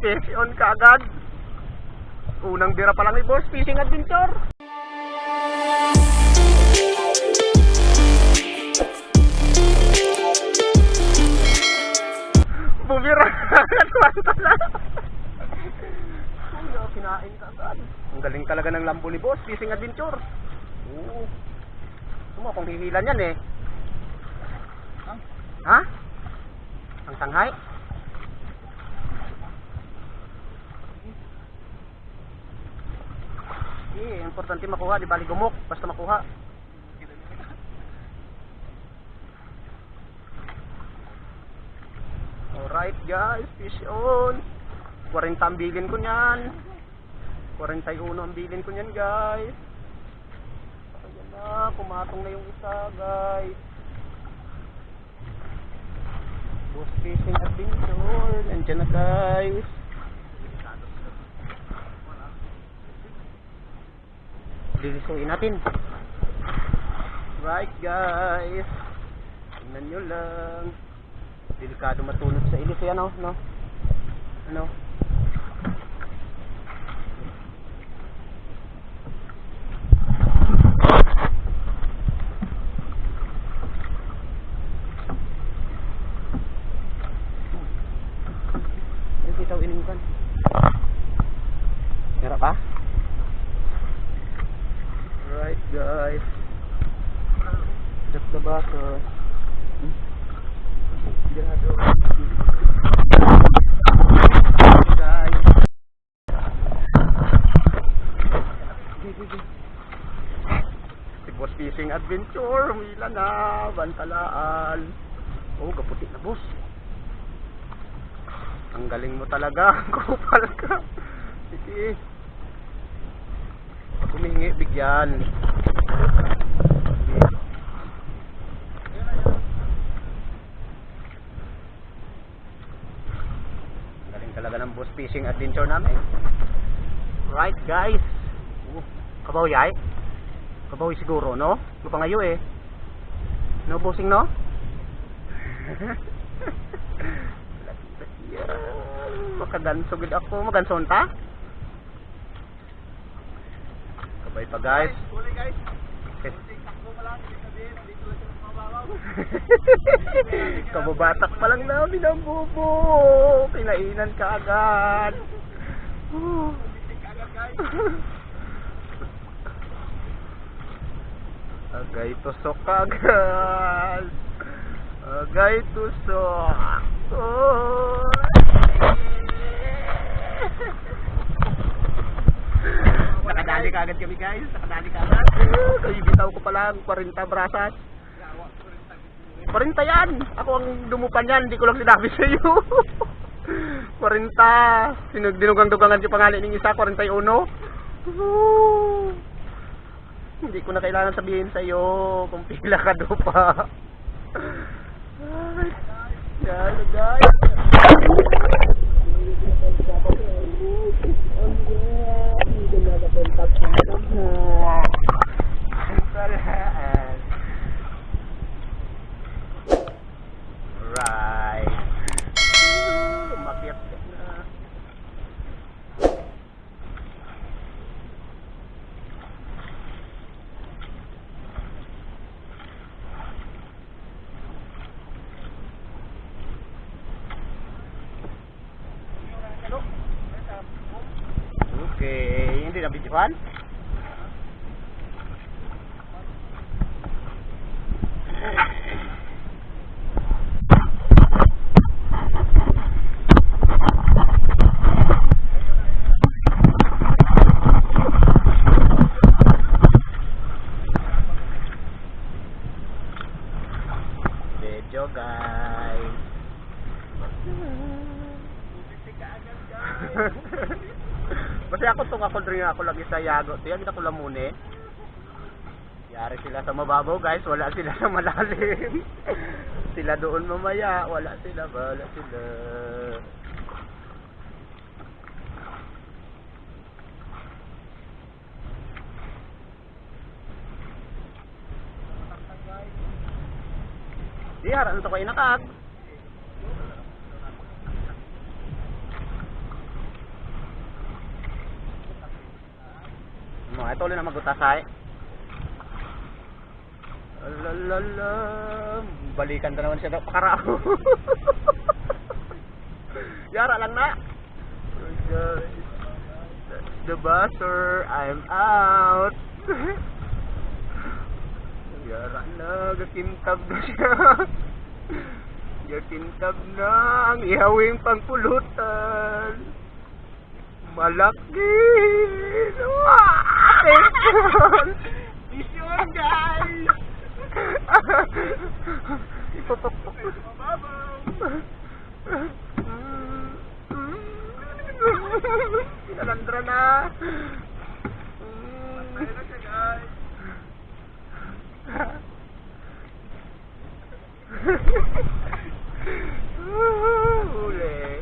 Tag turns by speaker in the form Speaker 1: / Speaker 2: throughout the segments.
Speaker 1: Fish on kaagad. Unang dira pa lang ni Boss Fishing Adventure. Bumira. Kinain ka agad. Ang galing talaga ng lambo ni Boss Fishing Adventure. Oo. Sumo kung hihilan yan eh. Ha? Ang tanghay? Importante makuha, di bali gumok, basta makuha. Alright guys, fish on. 40 ang bilin ko niyan. 41 ang bilin ko niyan guys. Ayan na, pumatong na yung isa guys. Boss Fishing Adventure, nandiyan na guys. Lilisuin natin. Right guys, tingnan nyo lang. Delikado matulog sa ilis yan, no? Ano? Kita ini bukan. Merah pa? Right guys, just the butter. Guys, si Boss Fishing Adventure, humila na, bantalaan. Oh, gaputi na boss. Ang galing mo talaga, kupal ka. Sige. Humingi, bigyan. Galing talaga ng Boss Fishing Adventure namin. Right guys. Kabaw yay? Kabaw siguro, no? Lupangayo eh. No bossing, no? Makagansugid ako. Maganson ta? Bye pa guys. Huli guys. Takbo pa lang, hindi sabihin, dito lang siya mababaw. Kababatak pa lang namin ang bubo. Pinainan ka agad. Agay tusok agad. Agay tusok. Oh. Nakadali ka agad kami guys, nakadali ka agad. Kaya bitaw ko palang 40 brasas. 40 yan! Ako ang dumupan yan, hindi ko lang sinabi sa iyo. 40. Dinugang-dugangan yung pangalan ng isa, 41. Hindi ko na kailangan sabihin sa iyo kung pila ka dupa. Yan guys. Right. Umakyat ka na. Okay, hindi na bitiwan? Video guys. Kasi ako itong ako rin ako lagi sa yago. Tiyan kita ko lamune. Yari sila sa mababaw guys. Wala sila sa malalim. Sila doon mamaya. Wala sila. Di harap ito kayo nakag. Oh, ito ulit na magutasay. Alalala. Balikan na naman siya daw pakarao. Yara lang na. That's the buzzer. I'm out. Yara na. Gakintab na siya. Gakintab na ang ihawing pangpulutan. Malaki. Attention. Vision, guys. Ipapapok. Pinalandra na. Kaya na siya, guys. Huli.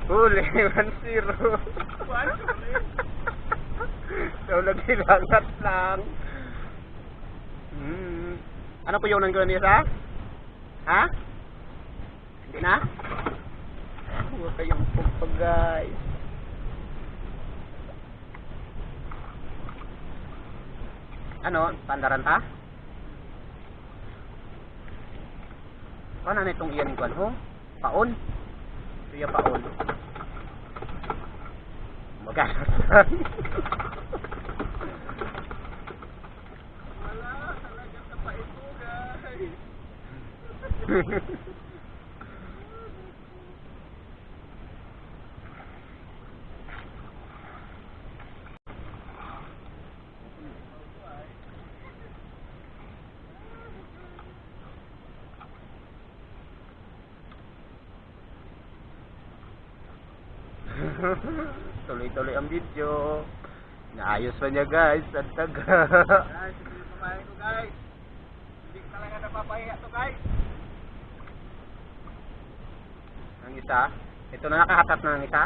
Speaker 1: Huli. 1-0. So, naghilangat lang. Ano po yung nanggulan niya sa? Ha? Hindi na? Huwag kayong pagpag, guys. Ano? Pandaran ta? Paano na itong iyan ikuan ho? Paon? Siya paon. Magkakasan. Wala, talaga sa pa ito, guys. Tuloy-tuloy ang video. Naayos pa niya, guys. Ang taga. Guys, hindi papahin ko, guys. Hindi talaga napapahiya to, guys. Ang isa. Ito na nakahatak na ng isa.